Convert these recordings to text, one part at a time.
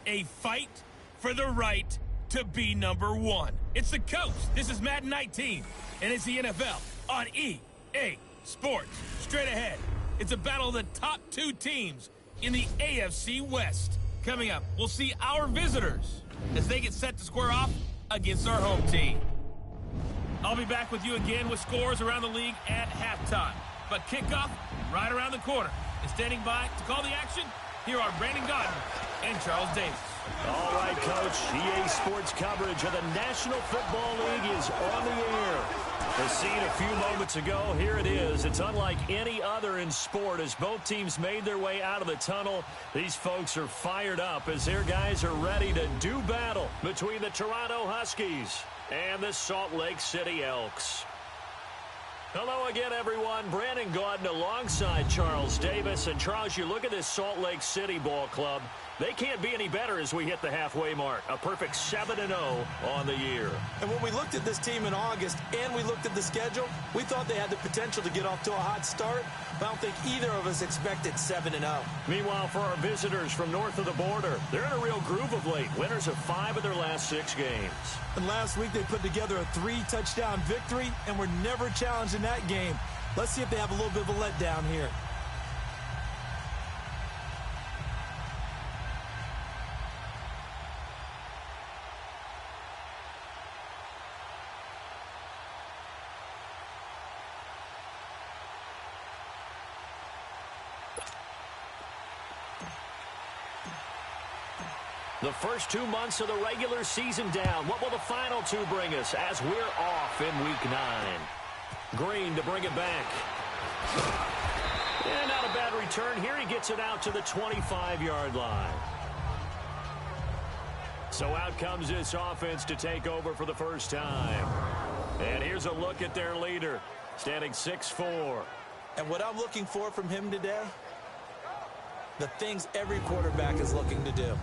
a fight for the right to be number one. It's the Coast. This is Madden 19, and it's the NFL on EA Sports. Straight ahead, it's a battle of the top two teams in the AFC West. Coming up, we'll see our visitors as they get set to square off against our home team. I'll be back with you again with scores around the league at halftime. But kickoff right around the corner. And standing by to call the action, here are Brandon Gaudin and Charles Davis. All right, Coach. EA Sports coverage of the National Football League is on the air. The scene a few moments ago, here it is. It's unlike any other in sport as both teams made their way out of the tunnel. These folks are fired up as their guys are ready to do battle between the Toronto Huskies and the Salt Lake City Elks. Hello again, everyone. Brandon Gaudin alongside Charles Davis. And Charles, you look at this Salt Lake City ball club. They can't be any better as we hit the halfway mark. A perfect 7-0 on the year. And when we looked at this team in August and we looked at the schedule, we thought they had the potential to get off to a hot start. But I don't think either of us expected 7-0. Meanwhile, for our visitors from north of the border, they're in a real groove of late. Winners of 5 of their last 6 games. And last week they put together a 3-touchdown victory and were never challenged in that game. Let's see if they have a little bit of a letdown here. The first 2 months of the regular season down. What will the final 2 bring us as we're off in Week 9? Green to bring it back. And not a bad return here. He gets it out to the 25-yard line. So out comes this offense to take over for the first time. And here's a look at their leader, standing 6'4". And what I'm looking for from him today, the things every quarterback is looking to do.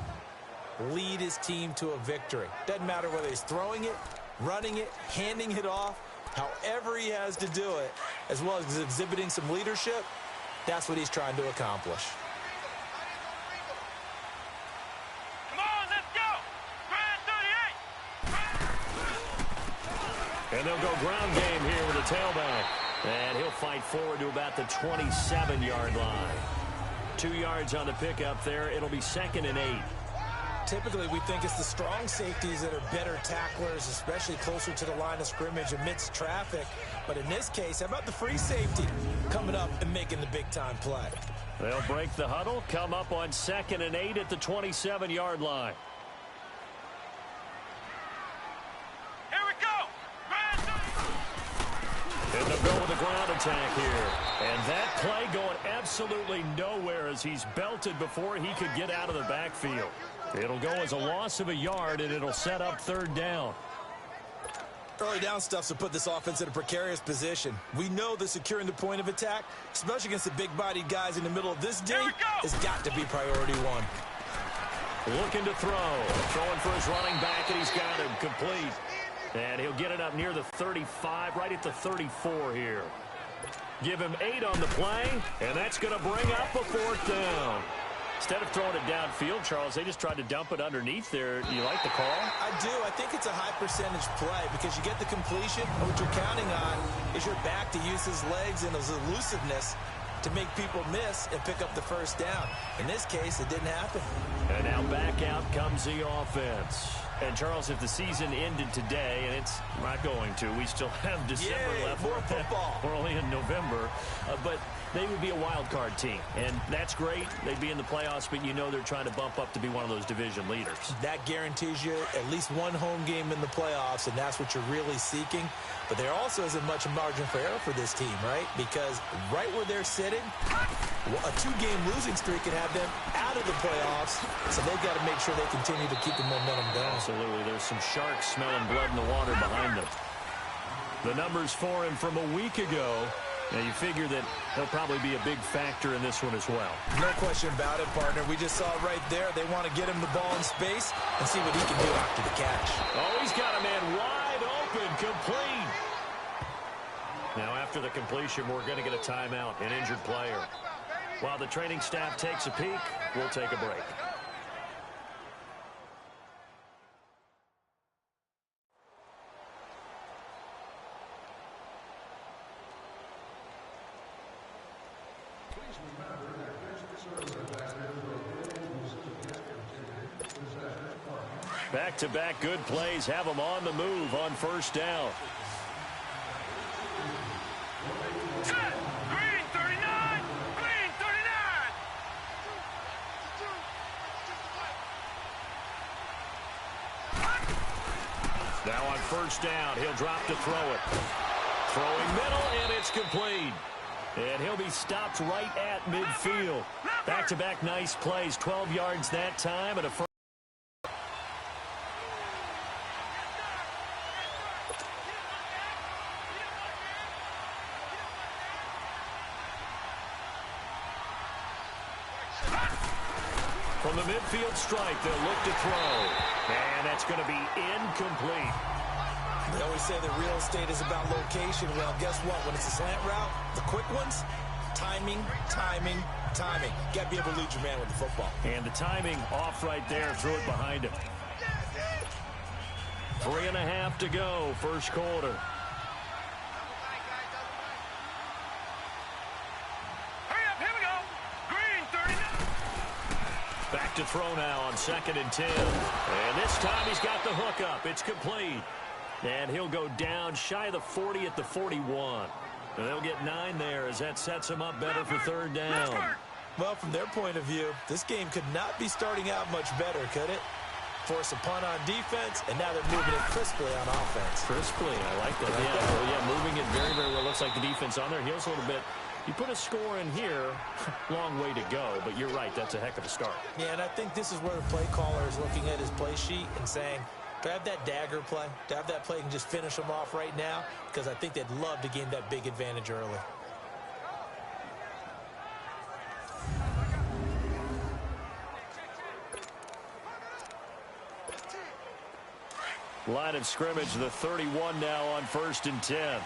Lead his team to a victory. Doesn't matter whether he's throwing it, running it, handing it off, however he has to do it, as well as exhibiting some leadership, that's what he's trying to accomplish. Come on, let's go! Grind 38! And they'll go ground game here with a tailback. And he'll fight forward to about the 27-yard line. 2 yards on the pickup there. It'll be 2nd and 8. Typically, we think it's the strong safeties that are better tacklers, especially closer to the line of scrimmage amidst traffic. But in this case, how about the free safety coming up and making the big-time play? They'll break the huddle, come up on 2nd and 8 at the 27-yard line. Here we go! And they'll go with a ground attack here. And that play going absolutely nowhere as he's belted before he could get out of the backfield. It'll go as a loss of a yard, and it'll set up 3rd down. Early down stuff's to put this offense in a precarious position. We know that securing the point of attack, especially against the big-bodied guys in the middle of this D, has got to be priority 1. Looking to throw. Throwing for his running back, and he's got him complete. And he'll get it up near the 35, right at the 34 here. Give him 8 on the play, and that's going to bring up a 4th down. Instead of throwing it downfield, Charles, they just tried to dump it underneath there. You like the call? I do. I think it's a high-percentage play because you get the completion, and what you're counting on is your back to use his legs and his elusiveness to make people miss and pick up the 1st down. In this case, it didn't happen. And now back out comes the offense. And, Charles, if the season ended today, and it's not going to, we still have December left. More football. We're only in November. But they would be a wild card team, and that's great. They'd be in the playoffs, but you know they're trying to bump up to be one of those division leaders. That guarantees you at least one home game in the playoffs, and that's what you're really seeking. But there also isn't much margin for error for this team, right? Because right where they're sitting, a 2-game losing streak could have them out of the playoffs, so they've got to make sure they continue to keep the momentum going. Absolutely. There's some sharks smelling blood in the water behind them. The numbers for him from a week ago. Now, you figure that he'll probably be a big factor in this one as well. No question about it, partner. We just saw it right there. They want to get him the ball in space and see what he can do after the catch. Oh, he's got a man wide open, complete. Now, after the completion, we're going to get a timeout, an injured player. While the training staff takes a peek, we'll take a break. Back-to-back good plays have them on the move on first down. Green 39! Green 39! Now on first down, he'll drop to throw it. Throwing middle, and it's complete. And he'll be stopped right at midfield. Back-to-back nice plays, 12 yards that time, and a first. From the midfield strike, they'll look to throw. And that's going to be incomplete. They always say that real estate is about location. Well, guess what? When it's a slant route, the quick ones, timing, timing, timing. Got to be able to lead your man with the football. And the timing off right there. Threw it behind him. 3.5 to go, first quarter. Back to throw now on 2nd and 10. And this time he's got the hook up. It's complete. And he'll go down shy of the 40 at the 41. And they'll get 9 there as that sets him up better for third down. Well, from their point of view, this game could not be starting out much better, could it? Force a punt on defense, and now they're moving it crisply on offense. Crisply, I like that. Yeah, moving it very, very well. Looks like the defense on their heels a little bit. You put a score in here, long way to go, but you're right, that's a heck of a start. Yeah, and I think this is where the play caller is looking at his play sheet and saying, to have that dagger play, to have that play and just finish them off right now, because I think they'd love to gain that big advantage early. Line of scrimmage, the 31 now on 1st and 10.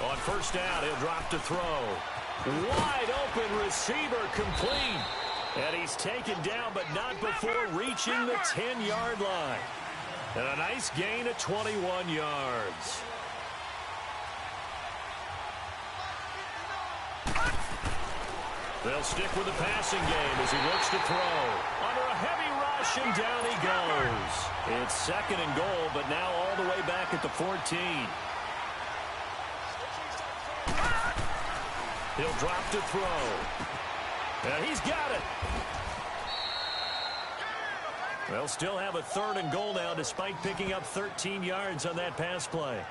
On first down, he'll drop to throw. Wide open receiver complete. And he's taken down, but not before reaching the 10-yard line. And a nice gain of 21 yards. They'll stick with the passing game as he looks to throw. Under a heavy rush, and down he goes. It's 2nd and goal, but now all the way back at the 14. He'll drop to throw. And he's got it. They'll still have a 3rd and goal now despite picking up 13 yards on that pass play.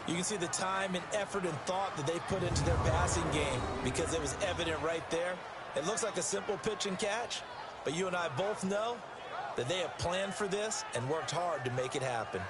You can see the time and effort and thought that they put into their passing game because it was evident right there. It looks like a simple pitch and catch, but you and I both know that they have planned for this and worked hard to make it happen.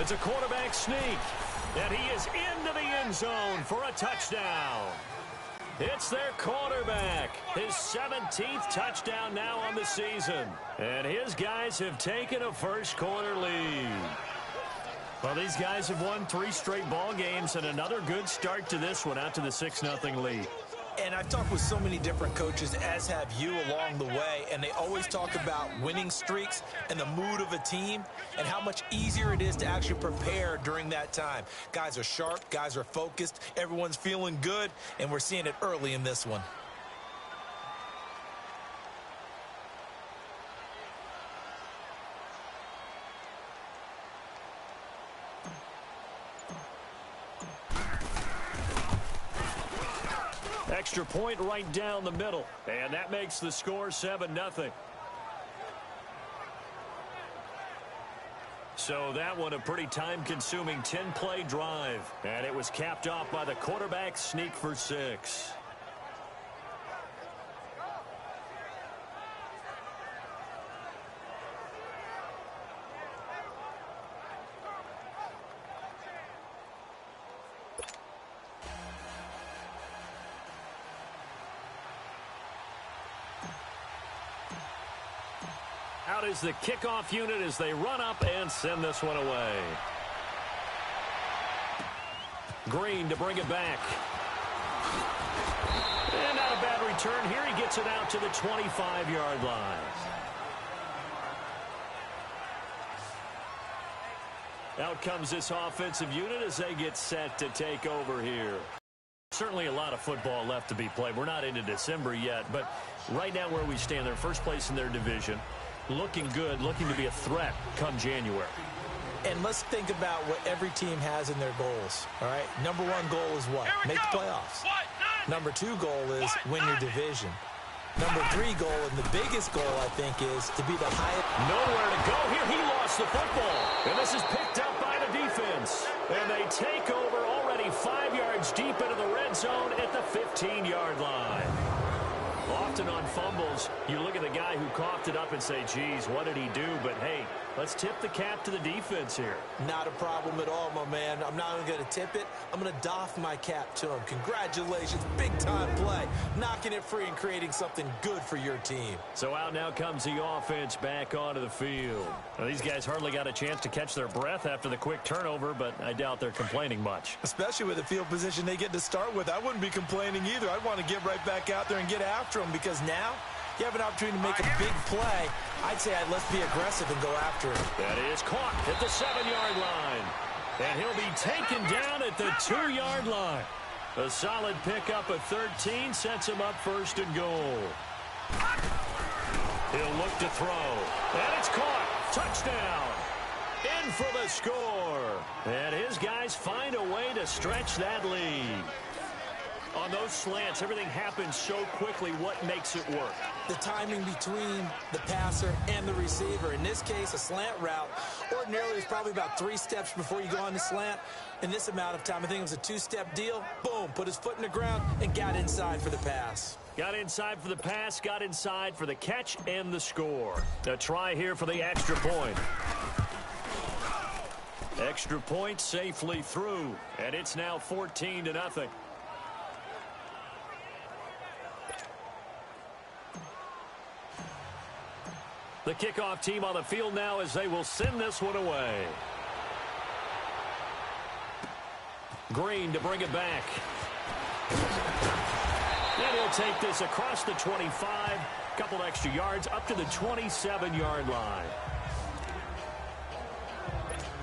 It's a quarterback sneak, and he is into the end zone for a touchdown. It's their quarterback, his 17th touchdown now on the season. And his guys have taken a first quarter lead. Well, these guys have won 3 straight ball games and another good start to this one out to the 6-0 lead. And I've talked with so many different coaches, as have you along the way, and they always talk about winning streaks and the mood of a team and how much easier it is to actually prepare during that time. Guys are sharp, guys are focused, everyone's feeling good, and we're seeing it early in this one. Extra point right down the middle, and that makes the score 7-0. So that one a pretty time-consuming 10-play drive, and it was capped off by the quarterback sneak for 6. Out is the kickoff unit as they run up and send this one away. Green to bring it back. And not a bad return here. He gets it out to the 25-yard line. Out comes this offensive unit as they get set to take over here. Certainly a lot of football left to be played. We're not into December yet, but right now where we stand, they're first place in their division. Looking good, looking to be a threat come January. And let's think about what every team has in their goals, all right? Number one goal is what? Make the playoffs. Number two goal is win your division. Number three goal, and the biggest goal, I think, is to be the highest. Nowhere to go here. He lost the football. And this is picked up by the defense. And they take over already 5 yards deep into the red zone at the 15-yard line. Often on fumbles, you look at the guy who coughed it up and say, geez, what did he do? But, hey, let's tip the cap to the defense here. Not a problem at all, my man. I'm not even going to tip it. I'm going to doff my cap to him. Congratulations. Big-time play. Knocking it free and creating something good for your team. So out now comes the offense back onto the field. Now, these guys hardly got a chance to catch their breath after the quick turnover, but I doubt they're complaining much. Especially with the field position they get to start with. I wouldn't be complaining either. I'd want to get right back out there and get after them because now you have an opportunity to make a big play. I'd say let's be aggressive and go after it. That is caught at the 7-yard line. And he'll be taken down at the 2-yard line. A solid pickup of 13 sets him up first and goal. He'll look to throw. And it's caught. Touchdown. In for the score. And his guys find a way to stretch that lead. On those slants, everything happens so quickly. What makes it work? The timing between the passer and the receiver. In this case, a slant route ordinarily is probably about 3 steps before you go on the slant. In this amount of time, I think it was a 2-step deal. Boom, put his foot in the ground and got inside for the pass. Got inside for the pass, got inside for the catch and the score. A try here for the extra point. Extra point safely through, and it's now 14-0. The kickoff team on the field now as they will send this one away. Green to bring it back. And he'll take this across the 25, couple extra yards up to the 27-yard line.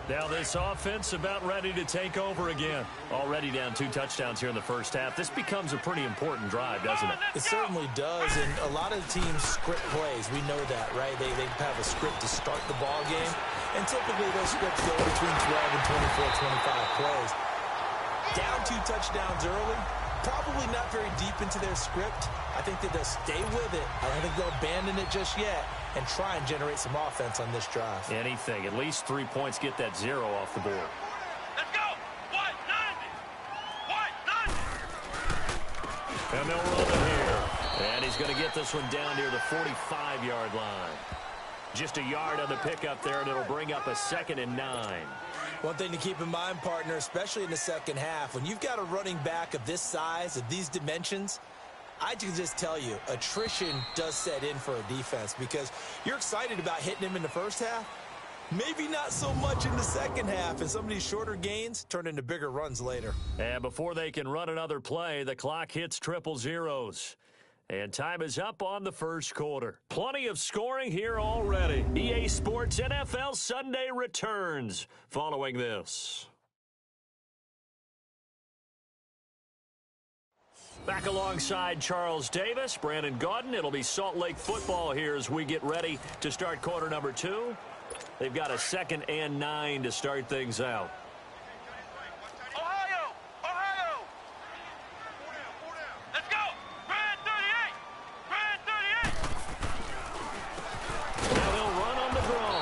Now this offense about ready to take over again. Already down 2 touchdowns here in the first half. This becomes a pretty important drive, doesn't it? It certainly does, and a lot of teams script plays. We know that, right? They have a script to start the ball game, and typically those scripts go between 12 and 24, 25 plays. Down 2 touchdowns early, probably not very deep into their script. I think that they'll stay with it. I don't think they'll abandon it just yet and try and generate some offense on this drive. Anything. At least 3 points, get that 0 off the board. Let's go! 190! 190! And they'll run it here. And he's going to get this one down near the 45-yard line. Just a yard on the pickup there, and it'll bring up a 2nd and 9. One thing to keep in mind, partner, especially in the second half, when you've got a running back of this size, of these dimensions, I can just tell you, attrition does set in for a defense because you're excited about hitting him in the first half. Maybe not so much in the second half, and some of these shorter gains turn into bigger runs later. And before they can run another play, the clock hits 000. And time is up on the first quarter. Plenty of scoring here already. EA Sports NFL Sunday returns following this. Back alongside Charles Davis, Brandon Gaudin. It'll be Salt Lake football here as we get ready to start quarter number 2. They've got a 2nd and 9 to start things out. Ohio! Ohio! Let's go! Brand 38! Brand 38! Now they'll run on the draw.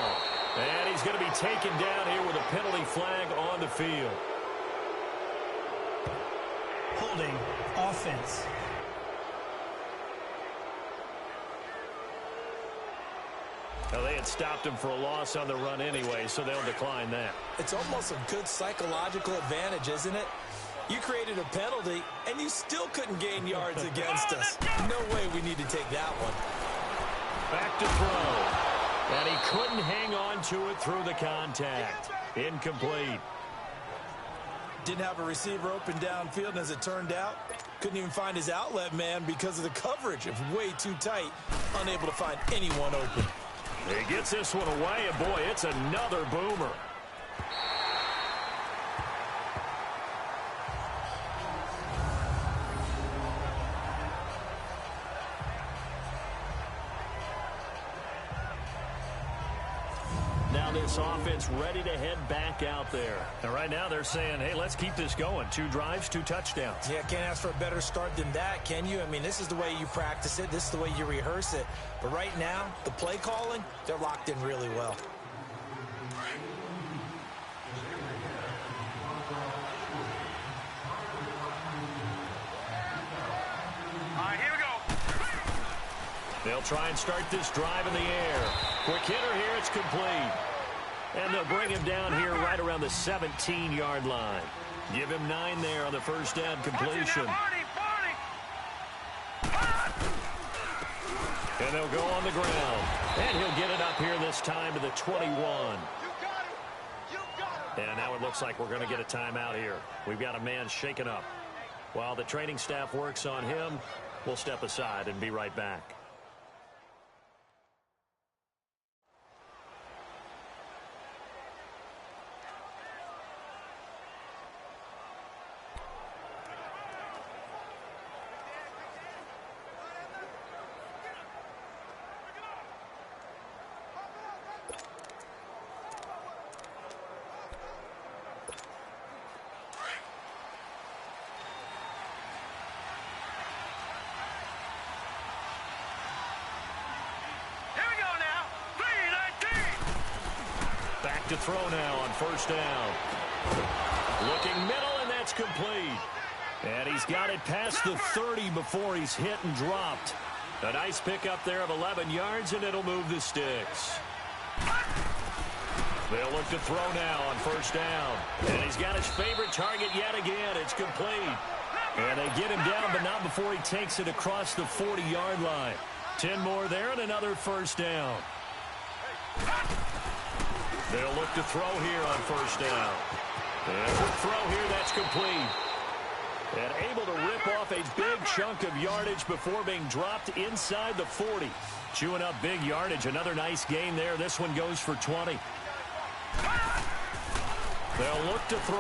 And he's going to be taken down here with a penalty flag on the field. Holding offense. Now they had stopped him for a loss on the run anyway, so they'll decline that. It's almost a good psychological advantage, isn't it? You created a penalty, and you still couldn't gain yards against us. No way we need to take that one. Back to throw. And he couldn't hang on to it through the contact. Incomplete. Didn't have a receiver open downfield, and as it turned out, couldn't even find his outlet man because of the coverage. It was way too tight, unable to find anyone open. He gets this one away, and boy, it's another boomer. Now this offense ready to head back out there. And right now they're saying, hey, let's keep this going. 2 drives, 2 touchdowns. Yeah, can't ask for a better start than that, can you? I mean, this is the way you practice it. This is the way you rehearse it. But right now, the play calling, they're locked in really well. All right, here we go. They'll try and start this drive in the air. Quick hitter here, it's complete. And they'll bring him down here right around the 17-yard line. Give him 9 there on the first down completion. And they'll go on the ground. And he'll get it up here this time to the 21. And now it looks like we're going to get a timeout here. We've got a man shaken up. While the training staff works on him, we'll step aside and be right back. To throw now on first down. Looking middle, and that's complete. And he's got it past the 30 before he's hit and dropped. A nice pickup there of 11 yards, and it'll move the sticks. They'll look to throw now on first down. And he's got his favorite target yet again. It's complete. And they get him down, but not before he takes it across the 40-yard line. 10 more there and another first down. They'll look to throw here on first down. And quick throw here, that's complete. And able to rip off a big chunk of yardage before being dropped inside the 40. Chewing up big yardage. Another nice gain there. This one goes for 20. They'll look to throw.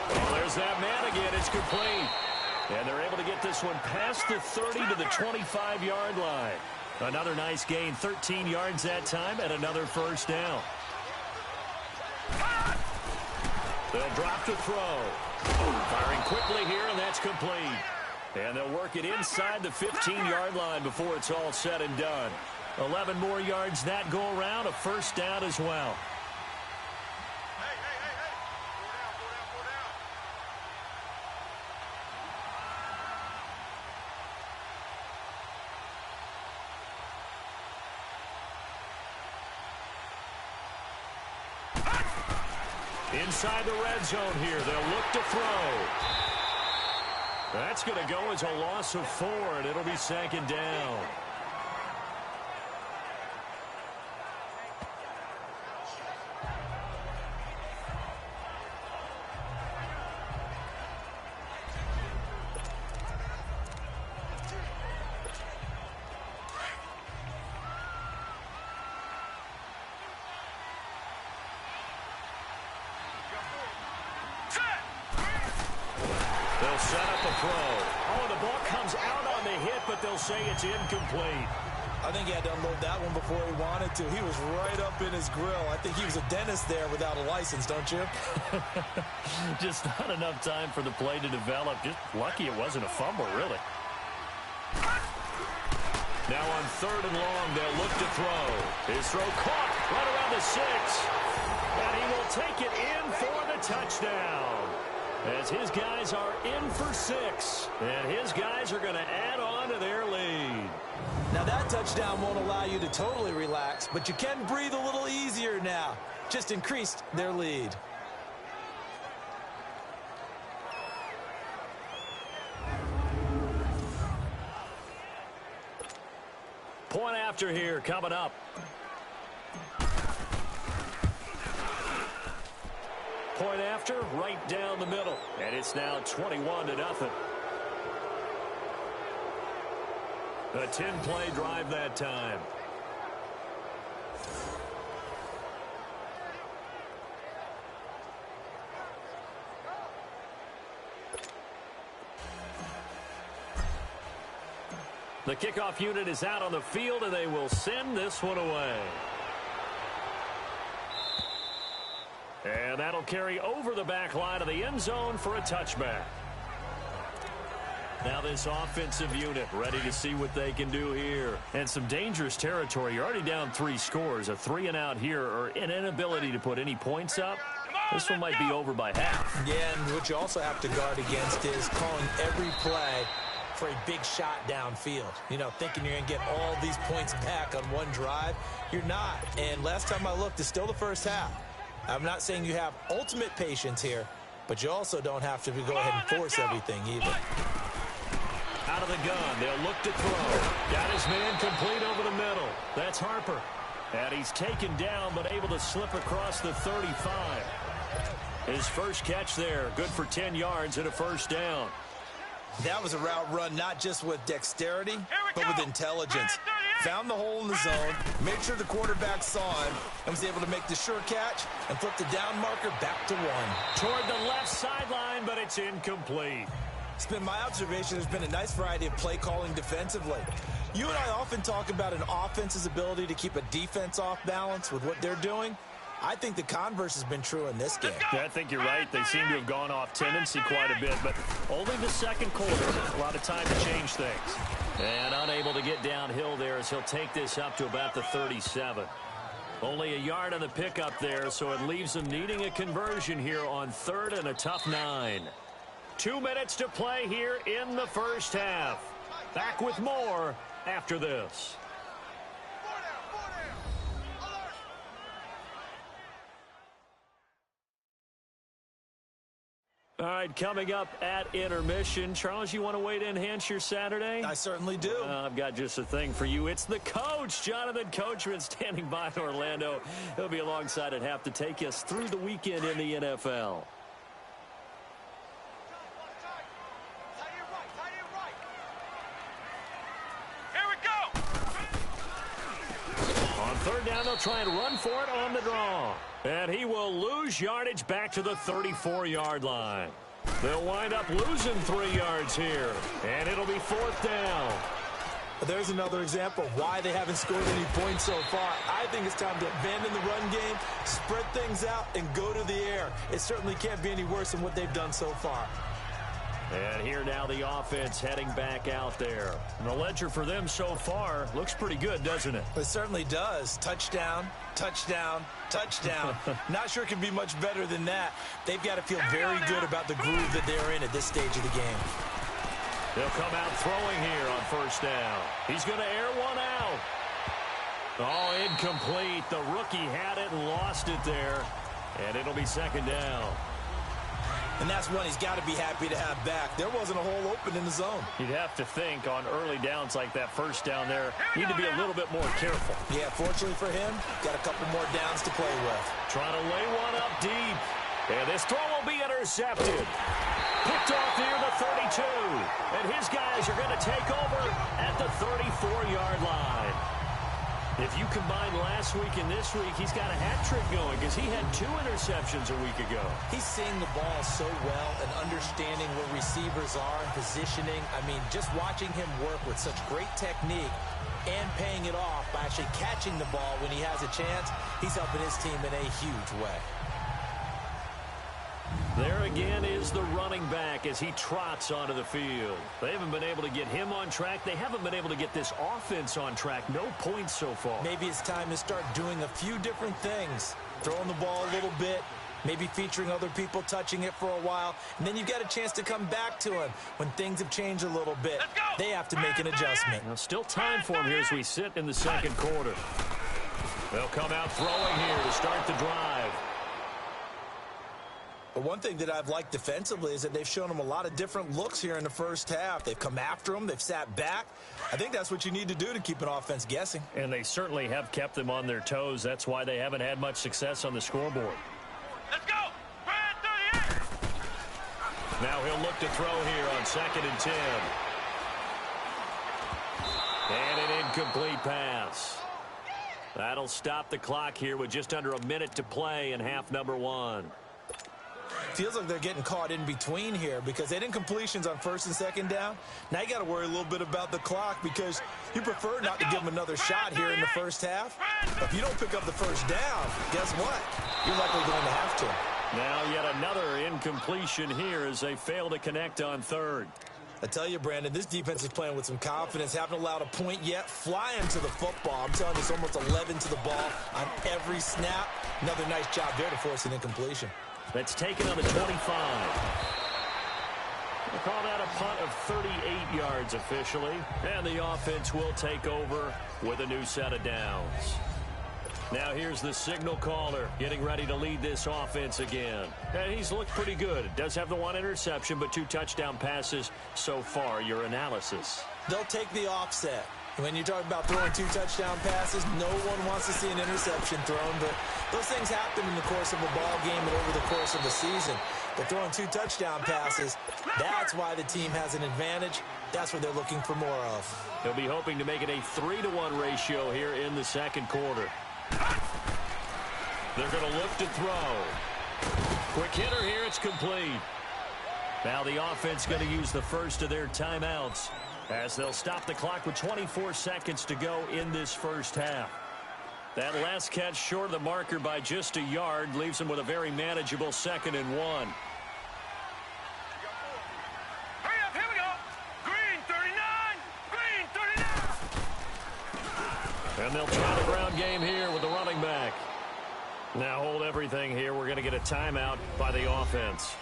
Oh, there's that man again. It's complete. And they're able to get this one past the 30 to the 25-yard line. Another nice gain, 13 yards that time, and another first down. They'll drop to throw. Firing quickly here, and that's complete. And they'll work it inside the 15-yard line before it's all said and done. 11 more yards that go around, a first down as well. Inside the red zone here, they'll look to throw. That's going to go as a loss of 4, and it'll be second down. Set up a throw. Oh, the ball comes out on the hit, but they'll say it's incomplete. I think he had to unload that one before he wanted to. He was right up in his grill. I think he was a dentist there without a license, don't you? Just not enough time for the play to develop. Just lucky it wasn't a fumble, really. Now on 3rd and long, they'll look to throw. His throw caught right around the 6. And he will take it in for the touchdown. As his guys are in for 6. And his guys are going to add on to their lead. Now that touchdown won't allow you to totally relax, but you can breathe a little easier now. Just increased their lead. Point after here coming up. Point after right down the middle. And it's now 21-0. A 10-play drive that time. The kickoff unit is out on the field, and they will send this one away. And that'll carry over the back line of the end zone for a touchback. Now this offensive unit ready to see what they can do here. And some dangerous territory. You're already down 3 scores. A 3-and-out here, or an inability to put any points up. This one might be over by half. Yeah, and what you also have to guard against is calling every play for a big shot downfield. You know, thinking you're going to get all these points back on one drive. You're not. And last time I looked, it's still the first half. I'm not saying you have ultimate patience here, but you also don't have to go ahead and force everything either. Out of the gun, they'll look to throw. Got his man complete over the middle. That's Harper. And he's taken down, but able to slip across the 35. His first catch there, good for 10 yards and a first down. That was a route run not just with dexterity, but with intelligence. Found the hole in the zone, made sure the quarterback saw him, and was able to make the sure catch and flip the down marker back to 1. Toward the left sideline, but it's incomplete. It's been my observation there's been a nice variety of play calling defensively. You and I often talk about an offense's ability to keep a defense off balance with what they're doing. I think the converse has been true in this game. Yeah, I think you're right. They seem to have gone off tendency quite a bit, but only the second quarter. A lot of time to change things. And unable to get downhill there as he'll take this up to about the 37. Only a yard on the pickup there, so it leaves them needing a conversion here on 3rd and a tough 9. 2 minutes to play here in the first half. Back with more after this. All right, coming up at intermission. Charles, you want to wait to enhance your Saturday? I certainly do. I've got just a thing for you. It's the coach, Jonathan Coachman, standing by in Orlando. He'll be alongside at half to take us through the weekend in the NFL. On 3rd down, they'll try and run for it on the draw. And he will lose yardage back to the 34-yard line. They'll wind up losing 3 yards here. And it'll be 4th down. There's another example of why they haven't scored any points so far. I think it's time to abandon the run game, spread things out, and go to the air. It certainly can't be any worse than what they've done so far. And here now the offense heading back out there. And the ledger for them so far looks pretty good, doesn't it? It certainly does. Touchdown, touchdown, touchdown. Not sure it can be much better than that. They've got to feel very good about the groove that they're in at this stage of the game. They'll come out throwing here on 1st down. He's going to air one out. Oh, incomplete. The rookie had it and lost it there. And it'll be 2nd down. And that's one he's got to be happy to have back. There wasn't a hole open in the zone. You'd have to think on early downs like that 1st down there, need to be a little bit more careful. Yeah, fortunately for him, got a couple more downs to play with. Trying to lay one up deep. And this throw will be intercepted. Picked off near the 32. And his guys are going to take over at the 34-yard line. If you combine last week and this week, he's got a hat trick going because he had 2 interceptions a week ago. He's seeing the ball so well and understanding where receivers are and positioning. I mean, just watching him work with such great technique and paying it off by actually catching the ball when he has a chance, he's helping his team in a huge way. There again is the running back as he trots onto the field. They haven't been able to get him on track. They haven't been able to get this offense on track. No points so far. Maybe it's time to start doing a few different things. Throwing the ball a little bit, maybe featuring other people touching it for a while, and then you've got a chance to come back to him when things have changed a little bit. They have to make an adjustment. Now, still time for him here as we sit in the 2nd quarter. They'll come out throwing here to start the drive. But one thing that I've liked defensively is that they've shown them a lot of different looks here in the first half. They've come after them. They've sat back. I think that's what you need to do to keep an offense guessing. And they certainly have kept them on their toes. That's why they haven't had much success on the scoreboard. Let's go! Brad 38! Now he'll look to throw here on 2nd and 10. And an incomplete pass. That'll stop the clock here with just under a minute to play in half number 1. Feels like they're getting caught in between here because they didn't completions on 1st and 2nd down. Now you got to worry a little bit about the clock because you prefer not to give them another shot here in the first half. But if you don't pick up the first down, guess what? You're likely going to have to. Now yet another incompletion here as they fail to connect on 3rd. I tell you, Brandon, this defense is playing with some confidence. Haven't allowed a point yet. Flying to the football. I'm telling you, it's almost 11 to the ball on every snap. Another nice job there to force an incompletion. That's taken on the 25. We'll call that a punt of 38 yards officially. And the offense will take over with a new set of downs. Now here's the signal caller getting ready to lead this offense again. And he's looked pretty good. It does have the 1 interception, but 2 touchdown passes so far. Your analysis? They'll take the offset. When you talk about throwing 2 touchdown passes, no one wants to see an interception thrown, but those things happen in the course of a ball game and over the course of the season. But throwing 2 touchdown passes, that's why the team has an advantage. That's what they're looking for more of. They'll be hoping to make it a 3-to-1 ratio here in the 2nd quarter. They're going to look to throw. Quick hitter here, it's complete. Now the offense going to use the first of their timeouts as they'll stop the clock with 24 seconds to go in this first half. That last catch short of the marker by just a yard leaves them with a very manageable 2nd and 1. Hurry up, here we go! Green 39! Green 39! And they'll try the ground game here with the running back. Now hold everything here. We're going to get a timeout by the offense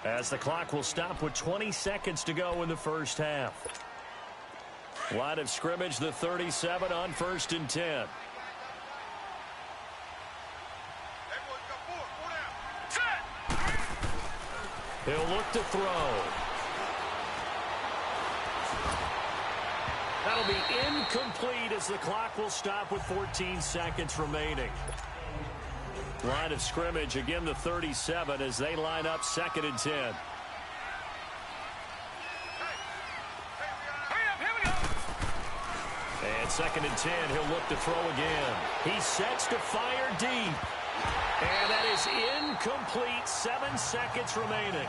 as the clock will stop with 20 seconds to go in the first half. Line of scrimmage, the 37 on 1st and 10. He'll look to throw. That'll be incomplete as the clock will stop with 14 seconds remaining. Line of scrimmage, again the 37 as they line up 2nd and 10. And 2nd and 10, he'll look to throw again. He sets to fire deep. And that is incomplete. 7 seconds remaining.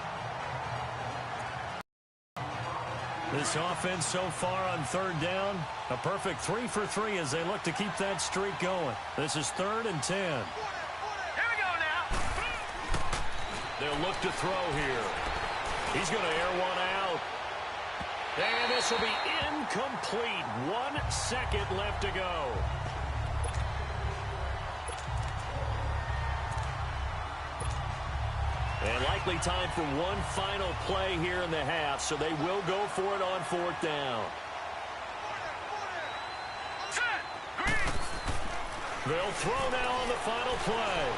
This offense so far on 3rd down, a perfect 3 for 3 as they look to keep that streak going. This is 3rd and 10. Here we go now! They'll look to throw here. He's going to air one out. And this will be incomplete. 1 second left to go. And likely time for one final play here in the half, so they will go for it on 4th down. They'll throw now on the final play.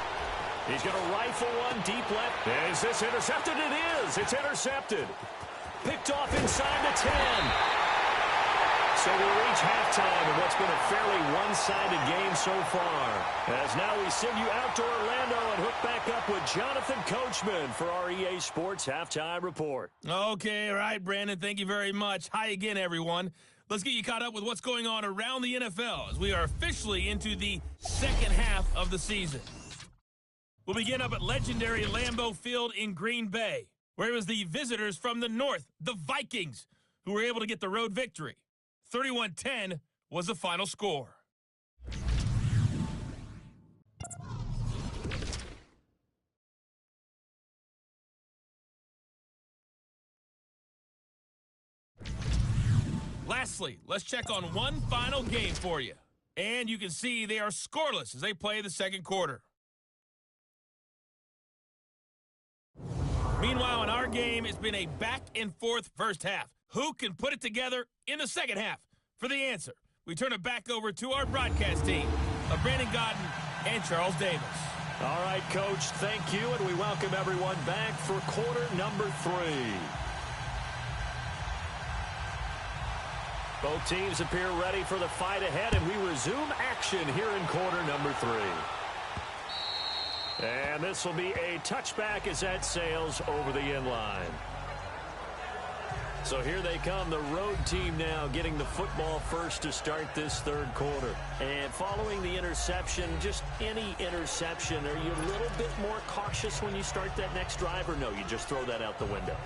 He's going to rifle one deep left. Is this intercepted? It is. It's intercepted. Picked off inside the 10. So we'll reach halftime in what's been a fairly one-sided game so far. As now we send you out to Orlando and hook back up with Jonathan Coachman for our EA Sports Halftime Report. Okay, all right, Brandon, thank you very much. Hi again, everyone. Let's get you caught up with what's going on around the NFL as we are officially into the second half of the season. We'll begin up at legendary Lambeau Field in Green Bay, where it was the visitors from the north, the Vikings, who were able to get the road victory. 31-10 was the final score. Lastly, let's check on one final game for you. And you can see they are scoreless as they play the second quarter. Meanwhile, in our game, it's been a back-and-forth first half. Who can put it together in the second half? For the answer, we turn it back over to our broadcast team of Brandon Godden and Charles Davis. All right, Coach, thank you, and we welcome everyone back for quarter number 3. Both teams appear ready for the fight ahead, and we resume action here in quarter number 3. And this will be a touchback as that sails over the end line. So here they come, the road team now getting the football first to start this third quarter. And following the interception, just any interception, are you a little bit more cautious when you start that next drive, or no, you just throw that out the window?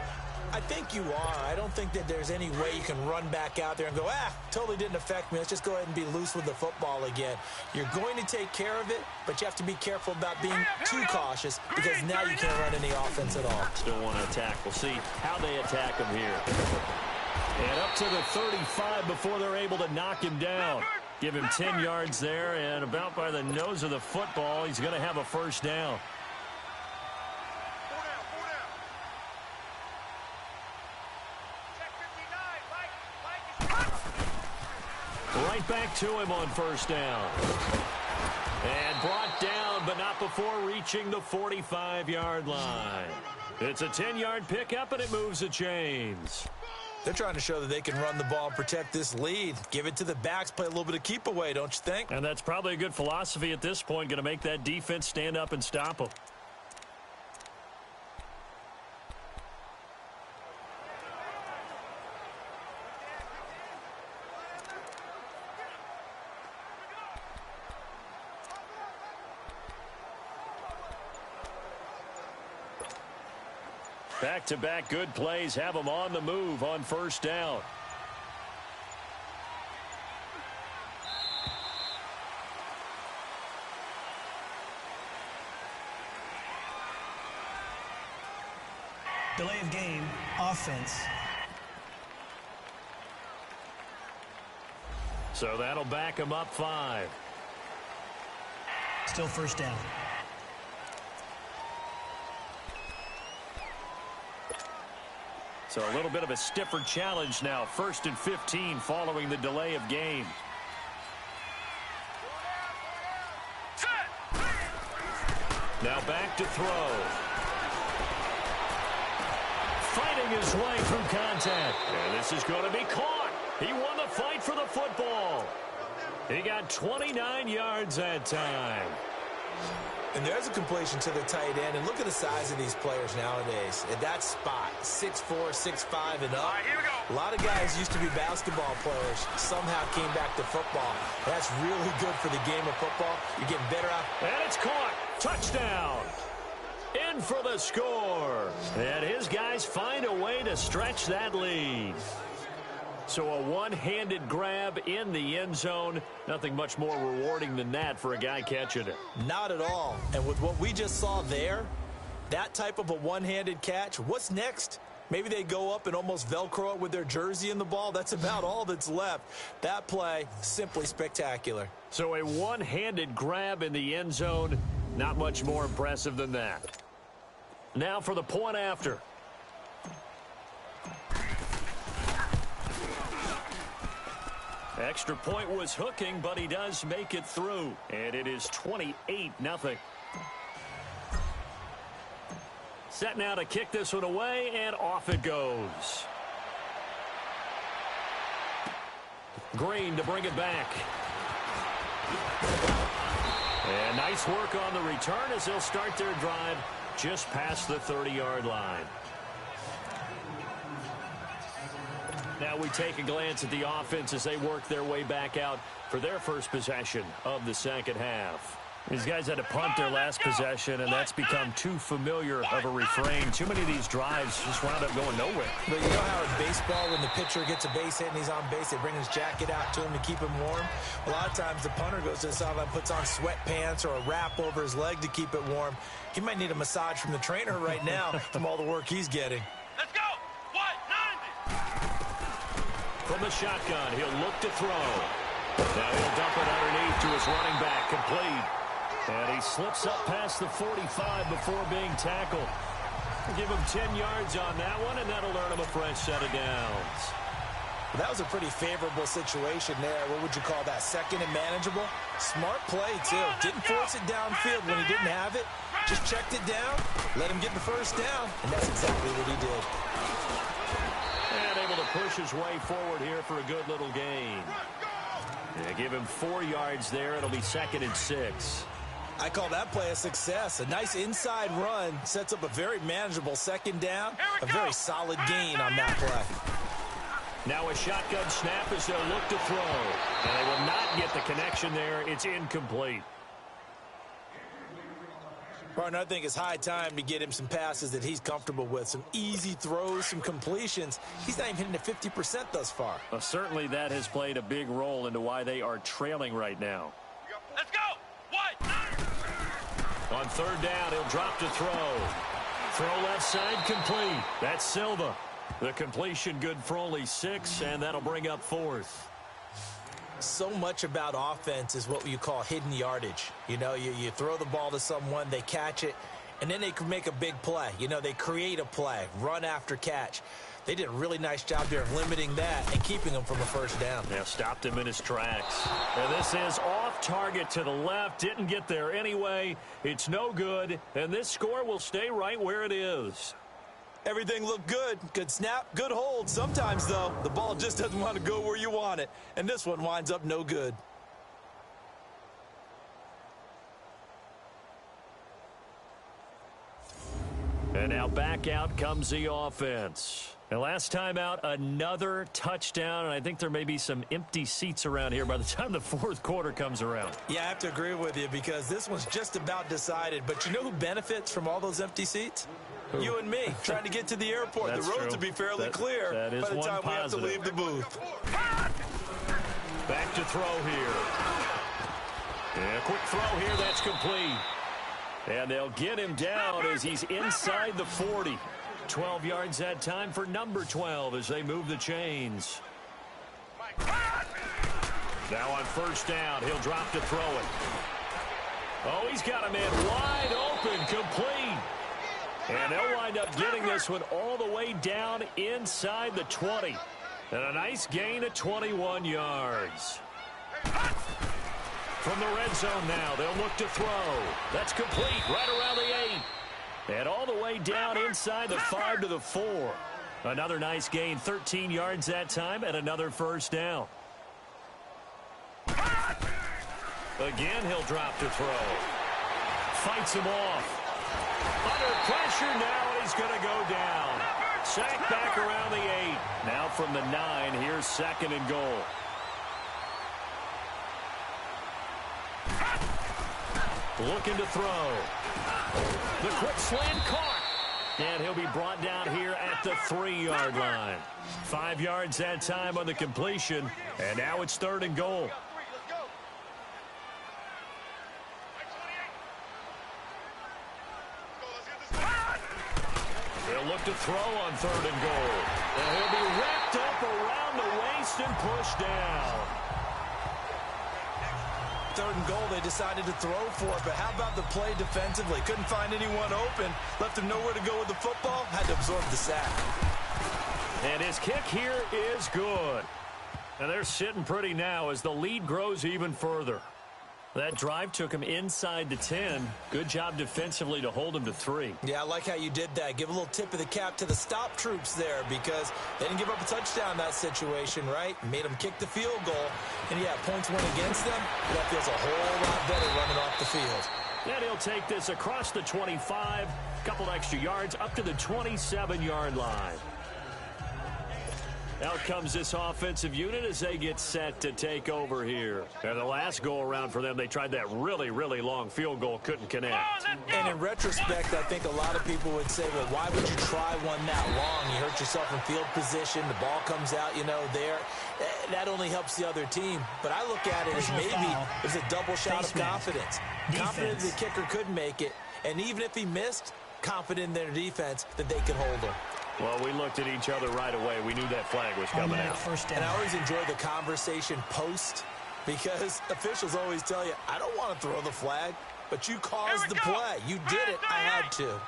I think you are. I don't think that there's any way you can run back out there and go, totally didn't affect me. Let's just go ahead and be loose with the football again. You're going to take care of it, but you have to be careful about being too cautious because now you can't run any offense at all. Still want to attack. We'll see how they attack him here. And up to the 35 before they're able to knock him down. Give him 10 yards there, and about by the nose of the football, he's going to have a first down. Right back to him on first down. And brought down, but not before reaching the 45-yard line. It's a 10-yard pickup, and it moves the chains. They're trying to show that they can run the ball and protect this lead. Give it to the backs, play a little bit of keep away, don't you think? And that's probably a good philosophy at this point, going to make that defense stand up and stop them. Back-to-back good plays have them on the move on first down. Delay of game, offense. So that'll back them up 5. Still first down. So a little bit of a stiffer challenge now. 1st and 15 following the delay of game. Now back to throw. Fighting his way through contact. And this is going to be caught. He won the fight for the football. He got 29 yards that time. And there's a completion to the tight end. And look at the size of these players nowadays. At that spot, 6'4", 6'5", and up. Here we go. A lot of guys used to be basketball players. Somehow came back to football. That's really good for the game of football. You're getting better out. And it's caught. Touchdown. In for the score. And his guys find a way to stretch that lead. So a one-handed grab in the end zone. Nothing much more rewarding than that for a guy catching it. Not at all. And with what we just saw there, that type of a one-handed catch, what's next? Maybe they go up and almost Velcro it with their jersey in the ball. That's about all that's left. That play, simply spectacular. So a one-handed grab in the end zone. Not much more impressive than that. Now for the point after. Extra point was hooking, but he does make it through. And it is 28-0. Set now to kick this one away, and off it goes. Green to bring it back. And nice work on the return as they'll start their drive just past the 30-yard line. Now we take a glance at the offense as they work their way back out for their first possession of the second half. These guys had to punt their last possession, and that's become too familiar of a refrain. Too many of these drives just wound up going nowhere. But you know how in baseball, when the pitcher gets a base hit and he's on base, they bring his jacket out to him to keep him warm? A lot of times the punter goes to the sideline, puts on sweatpants or a wrap over his leg to keep it warm. He might need a massage from the trainer right now from all the work he's getting. Let's go. From the shotgun, he'll look to throw. Now he'll dump it underneath to his running back, complete. And he slips up past the 45 before being tackled. We'll give him 10 yards on that one, and that'll earn him a fresh set of downs. That was a pretty favorable situation there. What would you call that? Second and manageable? Smart play, too. Didn't force it downfield when he didn't have it. Just checked it down, let him get the first down, and that's exactly what he did. And able to push his way forward here for a good little gain. Yeah, give him 4 yards there. It'll be 2nd and 6. I call that play a success. A nice inside run sets up a very manageable second down. A very solid gain on that play. Now a shotgun snap as they'll look to throw. And they will not get the connection there. It's incomplete. Partner, I think it's high time to get him some passes that he's comfortable with. Some easy throws, some completions. He's not even hitting at 50% thus far. Well, certainly that has played a big role into why they are trailing right now. Let's go. What? On 3rd down, he'll drop to throw. Throw left side complete. That's Silva. The completion good for only 6, and that'll bring up 4th. So much about offense is what you call hidden yardage. You know, you throw the ball to someone, they catch it, and then they can make a big play. You know, they create a play, run after catch. They did a really nice job there of limiting that and keeping him from a first down. Yeah, stopped him in his tracks. And this is off target to the left. Didn't get there anyway. It's no good, and this score will stay right where it is. Everything looked good. Good snap, good hold. Sometimes, though, the ball just doesn't want to go where you want it. And this one winds up no good. And now back out comes the offense. And last time out, another touchdown. And I think there may be some empty seats around here by the time the 4th quarter comes around. Yeah, I have to agree with you because this one's just about decided. But you know who benefits from all those empty seats? You and me, trying to get to the airport. That's the roads true. will be fairly clear that is by the time we have to leave the booth. Back to throw here. Yeah, quick throw here. That's complete. And they'll get him down as he's inside the 40. 12 yards that time for number 12 as they move the chains. Now on 1st down, he'll drop to throw it. Oh, he's got a man wide open, complete. And they'll wind up getting this one all the way down inside the 20. And a nice gain of 21 yards. From the red zone now, they'll look to throw. That's complete right around the 8. And all the way down inside the 5 to the 4. Another nice gain, 13 yards that time, and another first down. Again, he'll drop to throw. Fights him off. Under pressure now, and he's going to go down. Sacked back around the 8. Now from the 9, here's 2nd and goal. Looking to throw. The quick slant caught. And he'll be brought down here at the 3-yard line. 5 yards that time on the completion. And now it's 3rd and goal. They'll look to throw on 3rd and goal. And he'll be wrapped up around the waist and pushed down. 3rd and goal, they decided to throw for it, but how about the play defensively? Couldn't find anyone open, left him nowhere to go with the football, had to absorb the sack. And his kick here is good. And they're sitting pretty now as the lead grows even further. That drive took him inside the 10. Good job defensively to hold him to 3. Yeah, I like how you did that. Give a little tip of the cap to the stop troops there because they didn't give up a touchdown in that situation, right? Made them kick the field goal. And, yeah, points went against them, but that feels a whole lot better running off the field. And he'll take this across the 25, a couple extra yards, up to the 27-yard line. Out comes this offensive unit as they get set to take over here. And the last go-around for them, they tried that really, really long field goal, couldn't connect. And in retrospect, I think a lot of people would say, well, why would you try one that long? You hurt yourself in field position. The ball comes out, you know, there. That only helps the other team. But I look at it as maybe it's a double shot of confidence. Confident the kicker could make it. And even if he missed, confident in their defense that they can hold him. Well, we looked at each other right away. We knew that flag was coming out. And I always enjoy the conversation post because officials always tell you, I don't want to throw the flag, but you caused the play. You did it. I had to.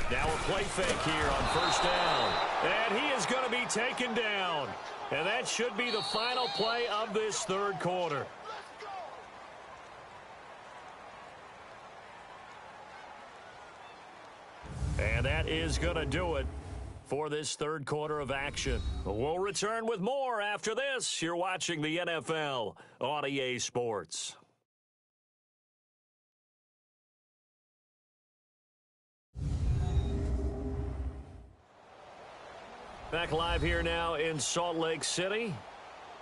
Now a play fake here on 1st down. And he is going to be be taken down. And that should be the final play of this third quarter. And that is going to do it for this third quarter of action. We'll return with more after this. You're watching the NFL on EA Sports. Back live here now in Salt Lake City.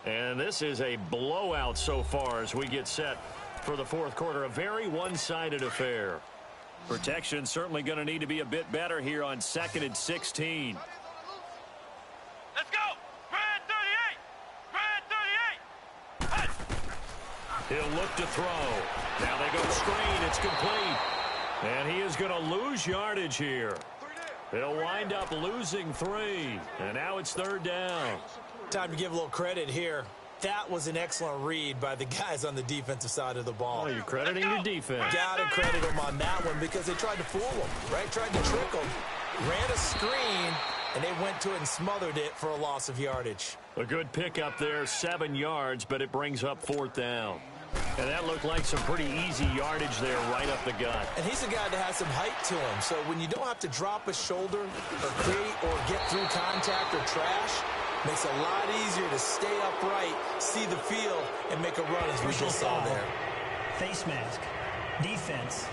And this is a blowout so far as we get set for the fourth quarter. A very one-sided affair. Protection certainly going to need to be a bit better here on 2nd and 16. Let's go! Red 38! Red 38! He'll look to throw. Now they go screen. It's complete. And he is going to lose yardage here. He'll wind up losing 3. And now it's third down. Time to give a little credit here. That was an excellent read by the guys on the defensive side of the ball. Oh, you're crediting your defense. Gotta credit them on that one because they tried to fool them, right? Tried to trick them. Ran a screen, and they went to it and smothered it for a loss of yardage. A good pickup there, 7 yards, but it brings up fourth down. And that looked like some pretty easy yardage there right up the gut. And he's a guy that has some height to him. So when you don't have to drop a shoulder or create or get through contact or trash, makes it a lot easier to stay upright, see the field, and make a run as we just saw there. Face mask. Defense.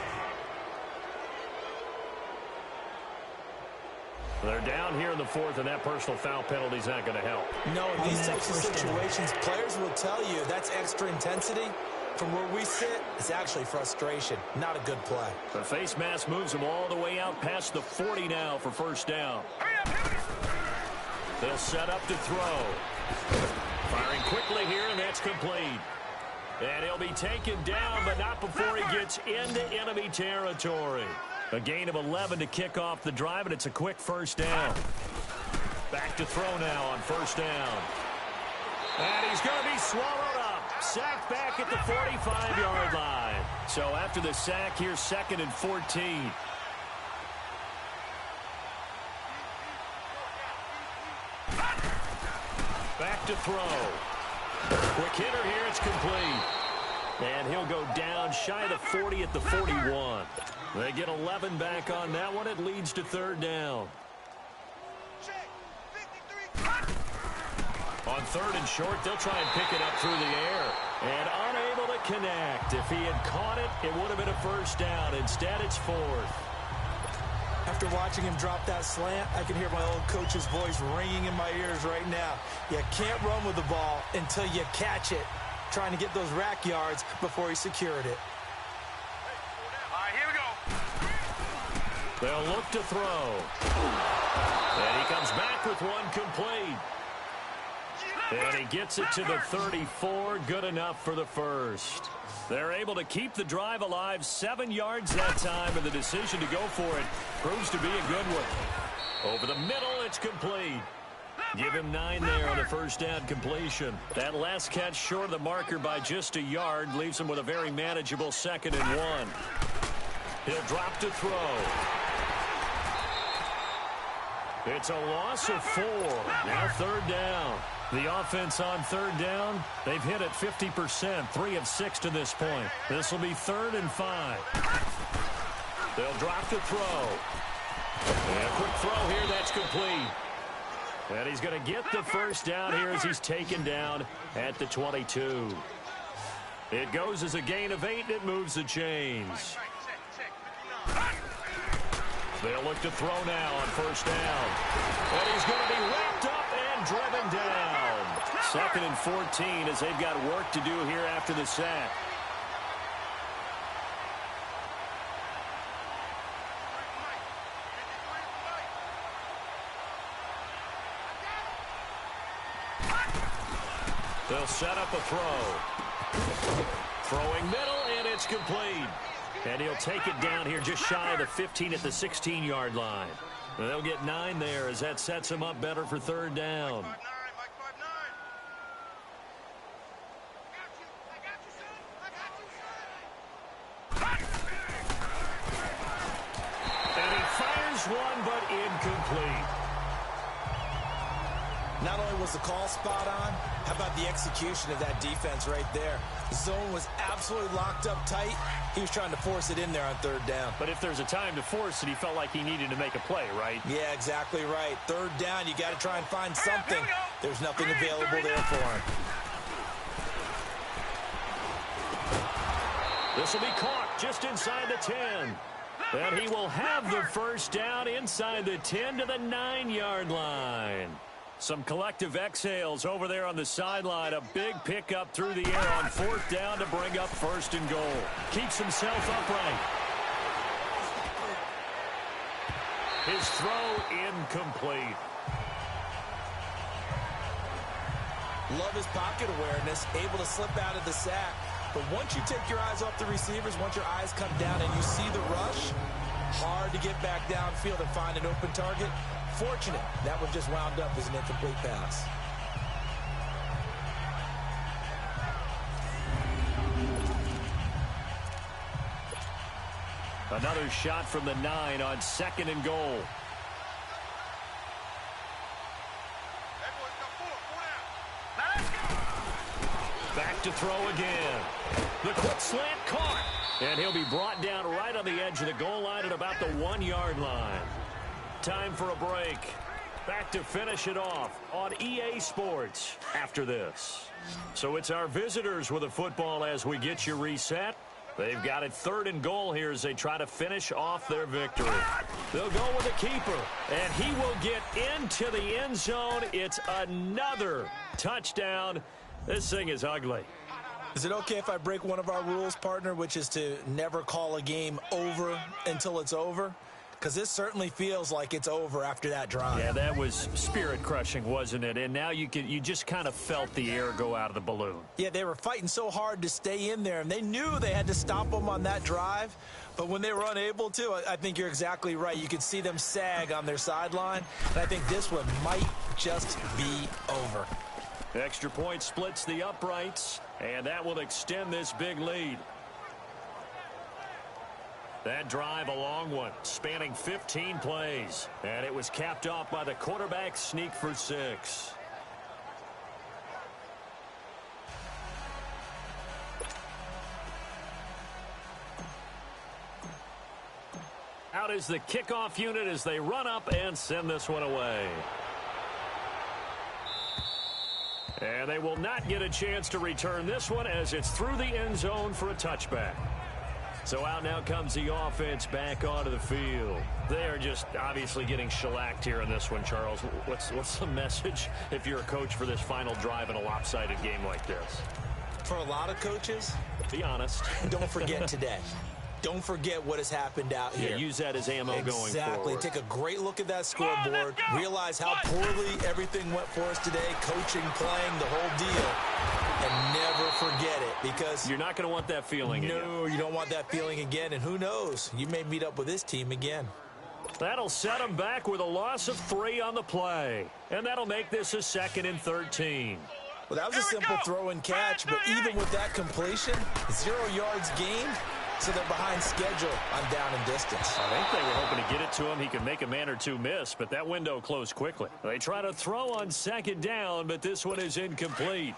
They're down here in the fourth, and that personal foul penalty is not going to help. No, in these types of situations, players will tell you that's extra intensity. From where we sit, it's actually frustration, not a good play. The face mask moves them all the way out past the 40 now for first down. They'll set up to throw. Firing quickly here, and that's complete. And he'll be taken down, but not before he gets into enemy territory. A gain of 11 to kick off the drive, and it's a quick first down. Back to throw now on first down. And he's going to be swallowed up. Sacked back at the 45-yard line. So after the sack, here's 2nd and 14. Back to throw. Quick hitter here, it's complete. And he'll go down shy of the 40 at the 41. They get 11 back on that one. It leads to third down. On third and short, they'll try and pick it up through the air. And unable to connect. If he had caught it, it would have been a first down. Instead, it's fourth. After watching him drop that slant, I can hear my old coach's voice ringing in my ears right now. You can't run with the ball until you catch it. Trying to get those rack yards before he secured it. All right, here we go. They'll look to throw. And he comes back with one complete. And he gets it to the 34. Good enough for the first. They're able to keep the drive alive. 7 yards that time, and the decision to go for it proves to be a good one. Over the middle, it's complete. Give him 9 there on the first down completion. That last catch short of the marker by just a yard leaves him with a very manageable 2nd and 1. He'll drop to throw. It's a loss of 4. Now third down. The offense on third down, they've hit it 50%, 3 of 6 to this point. This will be 3rd and 5. They'll drop to throw. And a quick throw here, that's complete. And he's going to get the first down here as he's taken down at the 22. It goes as a gain of 8, and it moves the chains. They'll look to throw now on first down. And he's going to be wrapped up and driven down. 2nd and 14 as they've got work to do here after the sack. They'll set up a throw. Throwing middle, and it's complete. And he'll take it down here just shy of the 15 at the 16-yard line. They'll get 9 there as that sets him up better for third down. And he fires one, but incomplete. Not only was the call spot on, how about the execution of that defense right there? The zone was absolutely locked up tight. He was trying to force it in there on third down. But if there's a time to force it, he felt like he needed to make a play, right? Yeah, exactly right. Third down, you got to try and find something. There's nothing available there for him. This will be caught just inside the 10. And he will have the first down inside the 10 to the 9-yard line. Some collective exhales over there on the sideline. A big pickup through the air on fourth down to bring up first and goal. Keeps himself upright. His throw incomplete. Love his pocket awareness, able to slip out of the sack. But once you take your eyes off the receivers, once your eyes come down and you see the rush, hard to get back downfield and find an open target. Fortunate, that one just wound up as an incomplete pass. Another shot from the 9 on second and goal. Back to throw again. The quick slant caught. And he'll be brought down right on the edge of the goal line at about the 1-yard line. Time for a break. Back to finish it off on EA Sports after this. So it's our visitors with the football as we get you reset. They've got it third and goal here as they try to finish off their victory. They'll go with the keeper, and he will get into the end zone. It's another touchdown. This thing is ugly. Is it okay if I break one of our rules, partner, which is to never call a game over until it's over? Because this certainly feels like it's over after that drive. Yeah, that was spirit-crushing, wasn't it? And now you just kind of felt the air go out of the balloon. Yeah, they were fighting so hard to stay in there, and they knew they had to stop them on that drive. But when they were unable to, I think you're exactly right. You could see them sag on their sideline, and I think this one might just be over. Extra point splits the uprights, and that will extend this big lead. That drive a long one, spanning 15 plays. And it was capped off by the quarterback sneak for 6. Out is the kickoff unit as they run up and send this one away. And they will not get a chance to return this one as it's through the end zone for a touchback. So out now comes the offense back onto the field. They are just obviously getting shellacked here in this one, Charles. What's the message if you're a coach for this final drive in a lopsided game like this? For a lot of coaches, be honest. Don't forget today. Don't forget what has happened out here. Yeah, use that as ammo going forward. Exactly. Take a great look at that scoreboard. Realize how poorly everything went for us today. Coaching, playing, the whole deal. And never forget it, because you're not going to want that feeling again. No, you don't want that feeling again. And who knows? You may meet up with this team again. That'll set them back with a loss of 3 on the play. And that'll make this a 2nd and 13. Well, that was a simple throw and catch, but even with that completion, 0 yards gained. So they're behind schedule on down and distance. I think they were hoping to get it to him. He could make a man or two miss, but that window closed quickly. They try to throw on 2nd down, but this one is incomplete.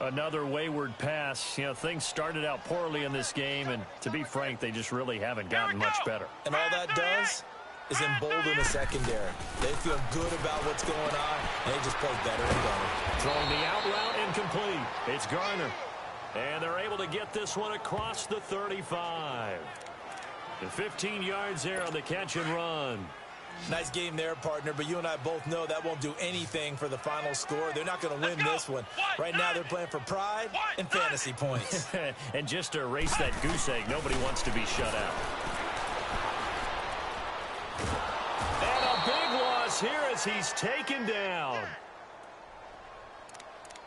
Another wayward pass. You know, things started out poorly in this game, and to be frank, they just really haven't gotten much better. And all that does is embolden the secondary. They feel good about what's going on, and they just play better and better. Throwing the out route incomplete. It's Garner. And they're able to get this one across the 35. And 15 yards there on the catch and run. Nice game there, partner, but you and I both know that won't do anything for the final score. They're not going to win this one. Right now they're playing for pride and fantasy points. And just to erase that goose egg, nobody wants to be shut out. And a big loss here as he's taken down.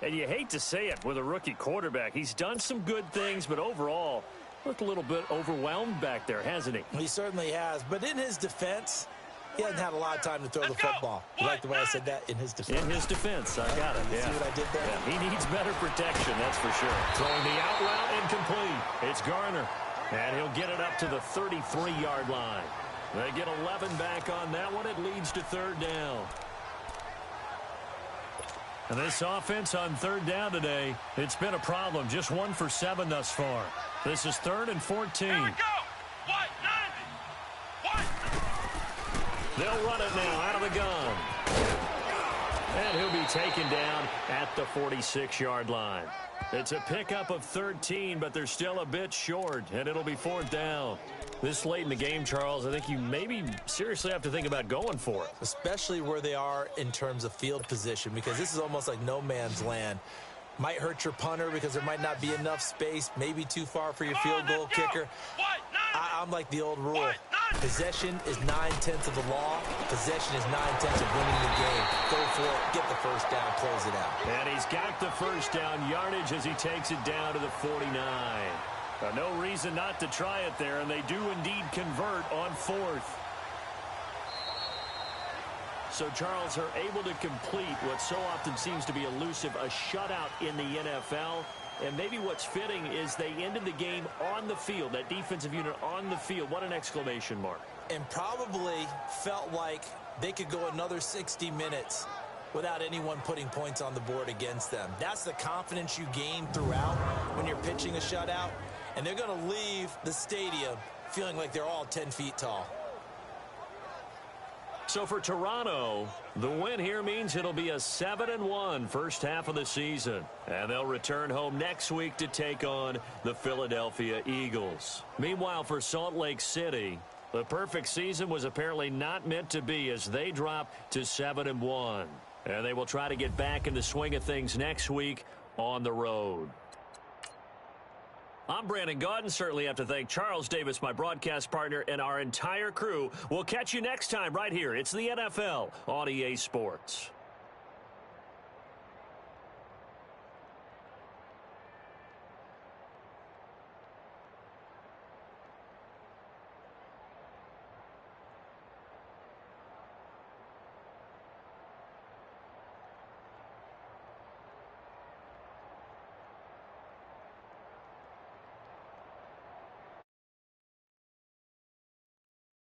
And you hate to say it with a rookie quarterback. He's done some good things, but overall, looked a little bit overwhelmed back there, hasn't he? He certainly has. But in his defense, he hasn't had a lot of time to throw the football. You like the way I said that? In his defense. In his defense. I got it. You see what I did there? Yeah, he needs better protection, that's for sure. Throwing the out route incomplete. It's Garner. And he'll get it up to the 33-yard line. They get 11 back on that one. It leads to 3rd down. And this offense on third down today, it's been a problem. Just 1 for 7 thus far. This is 3rd and 14. Here we go. They'll run it now out of the gun. And he'll be taken down at the 46-yard line. It's a pickup of 13, but they're still a bit short, and it'll be 4th down. This late in the game, Charles, I think you maybe seriously have to think about going for it. Especially where they are in terms of field position, because this is almost like no man's land. Might hurt your punter because there might not be enough space, maybe too far for your field goal kicker. I'm like the old rule. Possession is 9/10 of the law. Possession is 9/10 of winning the game. Go for it. Get the first down. Close it out. And he's got the first down yardage as he takes it down to the 49. No reason not to try it there, and they do indeed convert on 4th. So Charles are able to complete what so often seems to be elusive, a shutout in the NFL. And maybe what's fitting is they ended the game on the field, that defensive unit on the field. What an exclamation mark. And probably felt like they could go another 60 minutes without anyone putting points on the board against them. That's the confidence you gain throughout when you're pitching a shutout. And they're going to leave the stadium feeling like they're all 10 feet tall. So for Toronto, the win here means it'll be a 7-1 first half of the season. And they'll return home next week to take on the Philadelphia Eagles. Meanwhile, for Salt Lake City, the perfect season was apparently not meant to be as they drop to 7-1. And they will try to get back in the swing of things next week on the road. I'm Brandon Gaudin. Certainly have to thank Charles Davis, my broadcast partner, and our entire crew. We'll catch you next time right here. It's the NFL on EA Sports.